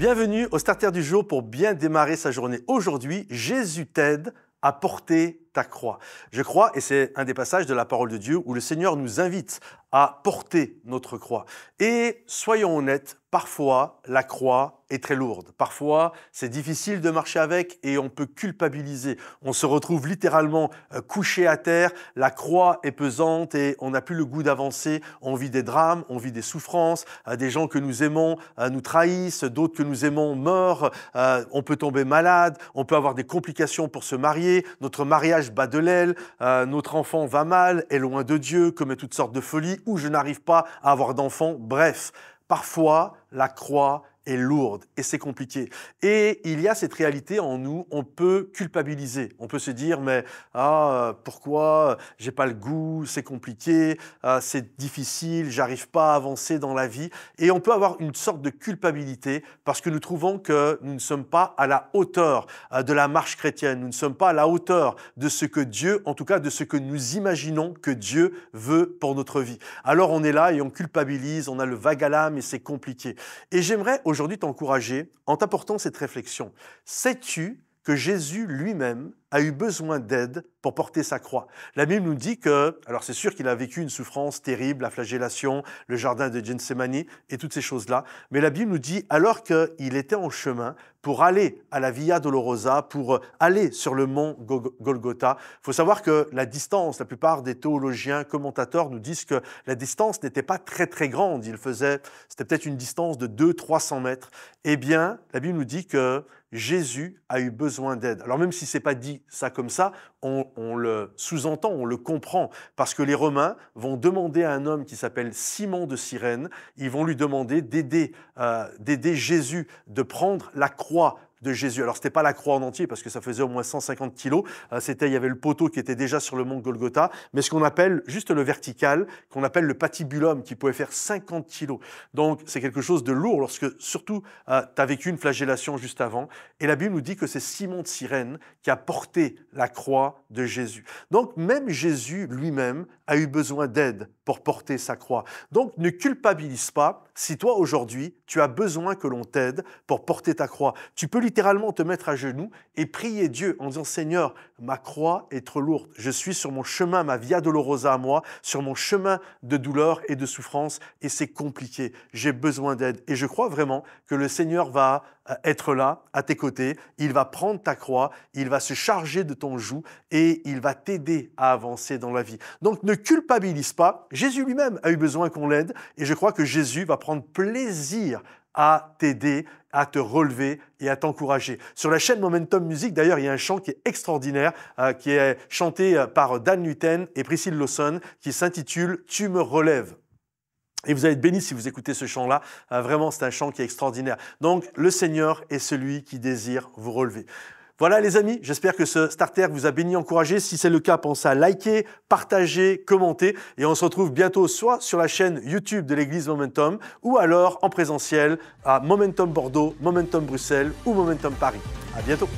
Bienvenue au Starter du jour pour bien démarrer sa journée. Aujourd'hui, Jésus t'aide à porter ta croix. Je crois, et c'est un des passages de la parole de Dieu, où le Seigneur nous invite à porter notre croix. Et soyons honnêtes, parfois la croix est très lourde. Parfois, c'est difficile de marcher avec et on peut culpabiliser. On se retrouve littéralement couché à terre, la croix est pesante et on n'a plus le goût d'avancer. On vit des drames, on vit des souffrances, des gens que nous aimons nous trahissent, d'autres que nous aimons meurent, on peut tomber malade, on peut avoir des complications pour se marier, notre mariage bat de l'aile, notre enfant va mal, est loin de Dieu, commet toutes sortes de folies, ou je n'arrive pas à avoir d'enfant. Bref, parfois la croix est lourde et c'est compliqué. Et il y a cette réalité en nous, on peut culpabiliser. On peut se dire, mais pourquoi j'ai pas le goût, c'est compliqué, c'est difficile, j'arrive pas à avancer dans la vie. Et on peut avoir une sorte de culpabilité parce que nous trouvons que nous ne sommes pas à la hauteur de la marche chrétienne. Nous ne sommes pas à la hauteur de ce que Dieu, en tout cas de ce que nous imaginons que Dieu veut pour notre vie. Alors on est là et on culpabilise, on a le vague à l'âme et c'est compliqué. Et j'aimerais aujourd'hui t'encourager en t'apportant cette réflexion. Sais-tu que Jésus lui-même a eu besoin d'aide pour porter sa croix? La Bible nous dit que, alors c'est sûr qu'il a vécu une souffrance terrible, la flagellation, le jardin de Gethsémani et toutes ces choses-là, mais la Bible nous dit, alors qu'il était en chemin pour aller à la Via Dolorosa, pour aller sur le mont Golgotha, il faut savoir que la distance, la plupart des théologiens, commentateurs nous disent que la distance n'était pas très très grande, c'était peut-être une distance de 200-300 mètres. Eh bien, la Bible nous dit que Jésus a eu besoin d'aide. Alors même si ce n'est pas dit ça comme ça, on le sous-entend, on le comprend, parce que les Romains vont demander à un homme qui s'appelle Simon de Cyrène, ils vont lui demander d'aider Jésus, de prendre la croix de Jésus. Alors, ce n'était pas la croix en entier parce que ça faisait au moins 150 kilos. Il y avait le poteau qui était déjà sur le mont Golgotha, mais ce qu'on appelle juste le vertical, qu'on appelle le patibulum, qui pouvait faire 50 kilos. Donc, c'est quelque chose de lourd lorsque, surtout, tu as vécu une flagellation juste avant. Et la Bible nous dit que c'est Simon de Cyrène qui a porté la croix de Jésus. Donc, même Jésus lui-même a eu besoin d'aide pour porter sa croix. Donc, ne culpabilise pas si toi, aujourd'hui, tu as besoin que l'on t'aide pour porter ta croix. Tu peux littéralement te mettre à genoux et prier Dieu en disant « Seigneur, ma croix est trop lourde. Je suis sur mon chemin, ma Via Dolorosa à moi, sur mon chemin de douleur et de souffrance et c'est compliqué. J'ai besoin d'aide. » Et je crois vraiment que le Seigneur va être là, à tes côtés. Il va prendre ta croix, il va se charger de ton joug et il va t'aider à avancer dans la vie. Donc, ne culpabilise pas. Jésus lui-même a eu besoin qu'on l'aide et je crois que Jésus va prendre plaisir à t'aider, à te relever et à t'encourager. Sur la chaîne Momentum Music, d'ailleurs, il y a un chant qui est extraordinaire, qui est chanté par Dan Lutten et Priscille Lawson, qui s'intitule « Tu me relèves ». Et vous allez être bénis si vous écoutez ce chant-là. Vraiment, c'est un chant qui est extraordinaire. Donc, le Seigneur est celui qui désire vous relever. Voilà les amis, j'espère que ce starter vous a béni, encouragé. Si c'est le cas, pensez à liker, partager, commenter. Et on se retrouve bientôt soit sur la chaîne YouTube de l'église Momentum ou alors en présentiel à Momentum Bordeaux, Momentum Bruxelles ou Momentum Paris. À bientôt.